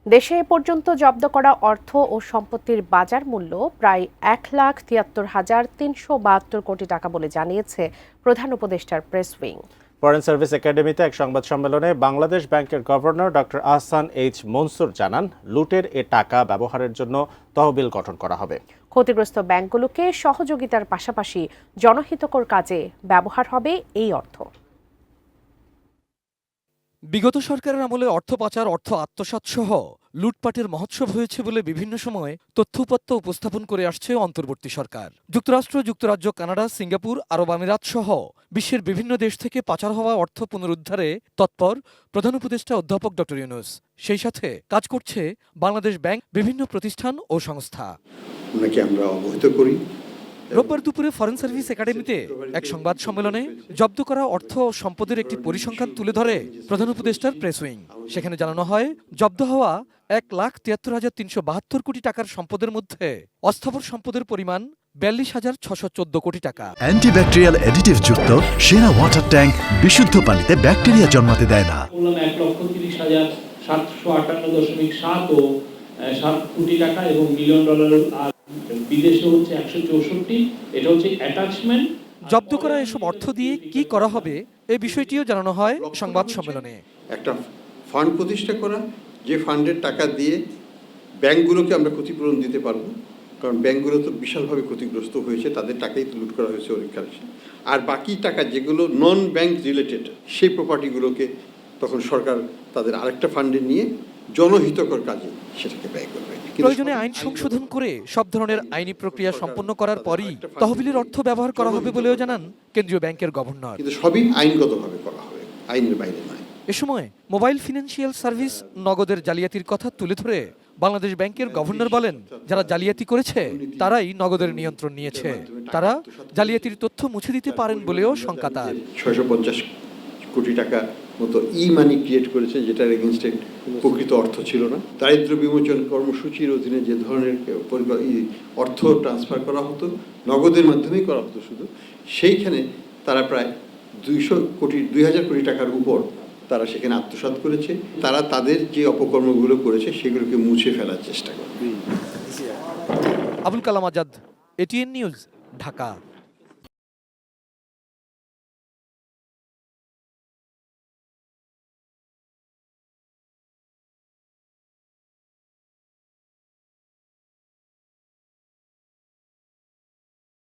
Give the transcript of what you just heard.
দেশে এ পর্যন্ত জব্দ করা অর্থ ও সম্পত্তির বাজার মূল্য প্রায় ১,৭৩,৩৭২ কোটি টাকা বলে জানিয়েছে প্রধান উপদেষ্টার প্রেস উইং। ফরেন সার্ভিস একাডেমিতে এক সংবাদ সম্মেলনে বাংলাদেশ ব্যাংকের governor doctor Ahsan H Mansur জানান, লুটের এ টাকা ব্যবহারের জন্য তহবিল গঠন করা হবে। ক্ষতিগ্রস্ত ব্যাংকগুলোকে সহযোগিতার পাশাপাশি জনহিতকর কাজে ব্যবহার হবে এই অর্থ। বিগত সরকারের আমলে অর্থ পাচার, অর্থ আত্মসাৎ সহ লুটপাটের মহোৎসব হয়েছে বলে বিভিন্ন সময় তথ্যউপাত্ত উপস্থাপন করে আসছে অন্তর্বর্তী সরকার। যুক্তরাষ্ট্র, যুক্তরাজ্য, কানাডা, সিঙ্গাপুর, আরব আমিরাত সহ বিশ্বের বিভিন্ন দেশ থেকে পাচার হওয়া অর্থ পুনরুদ্ধারে তৎপর প্রধান উপদেষ্টা অধ্যাপক ডক্টর ইউনূস। সেই সাথে কাজ করছে বাংলাদেশ ব্যাংক, বিভিন্ন প্রতিষ্ঠান ও সংস্থা। আমরা অবহিত করি। রোববার দুপুরে ফরেন সার্ভিস একাডেমিতে এক সংবাদ সম্মেলনে জব্দ করা অর্থ ও সম্পদের একটি পরিসংখ্যান তুলে ধরে প্রধান উপদেষ্টার প্রেস উইং। সেখানে জানানো হয়, জব্দ হওয়া ১,৭৩,৩৭২ কোটি টাকার সম্পদের মধ্যে অস্থাবর সম্পদের পরিমাণ ৪২,৬১৪ কোটি টাকা। অ্যান্টিব্যাকটেরিয়াল অ্যাডিটিভ যুক্ত সেরা ওয়াটার ট্যাঙ্ক বিশুদ্ধ পানিতে ব্যাকটেরিয়া জন্মাতে দেয় না। ১,৩০,৭৫৮.৭ ও ৭ কোটি টাকা এবং মিলিয়ন ডলার, আর বিদেশে হচ্ছে ১৬৪। এটা হচ্ছে অ্যাটাচমেন্ট। জব্দ করা এসব অর্থ দিয়ে কি করা হবে এই বিষয়টিও জানানো হয় সংবাদ সম্মেলনে। একটা ফান্ড প্রতিষ্ঠা করা, যে ফান্ডের টাকা দিয়ে ব্যাংকগুলোকে আমরা ক্ষতিপূরণ দিতে পারবো, কারণ ব্যাংকগুলো তো বিশালভাবে ক্ষতিগ্রস্ত হয়েছে, তাদের টাকাই তো লুট করা হয়েছে অনেকখানি। আর বাকি টাকা যেগুলো নন ব্যাংক রিলেটেড, সেই প্রপার্টিগুলোকে তখন সরকার তাদের আরেকটা ফান্ডে নিয়ে জনহিতকর কাজে সেটাকে ব্যয় করবে। প্রয়োজনে আইন সংশোধন করে সব ধরনের আইনি প্রক্রিয়া সম্পন্ন করার পরই তহবিলের অর্থ ব্যবহার করা হবে বলেও জানান কেন্দ্রীয় ব্যাংকের গভর্নর। কিন্তু সবই আইনগতভাবে করা হবে, আইনের বাইরে নয়। এ সময় মোবাইল ফিনান্সিয়াল সার্ভিস নগদের জালিয়াতির কথা তুলে ধরে বাংলাদেশ ব্যাংকের গভর্নর বলেন, যারা জালিয়াতি করেছে তারাই নগদের নিয়ন্ত্রণ নিয়েছে। তারা জালিয়াতির তথ্য মুছে দিতে পারেন বলেও শঙ্কা তার। ৬৫০ কোটি টাকা মতো ই মানি ক্রিয়েট করেছে, যেটার এগেনস্টে প্রকৃত অর্থ ছিল না। দারিদ্র বিমোচন কর্মসূচির অধীনে যে ধরনের অর্থ ট্রান্সফার করা হতো, নগদের মাধ্যমেই করা হতো শুধু, সেইখানে তারা প্রায় ২০০০ কোটি টাকার উপর তারা সেখানে আত্মসাৎ করেছে। তারা তাদের যে অপকর্মগুলো করেছে সেগুলোকে মুছে ফেলার চেষ্টা করে। Abul Kalam Azad, ATN news, Dhaka.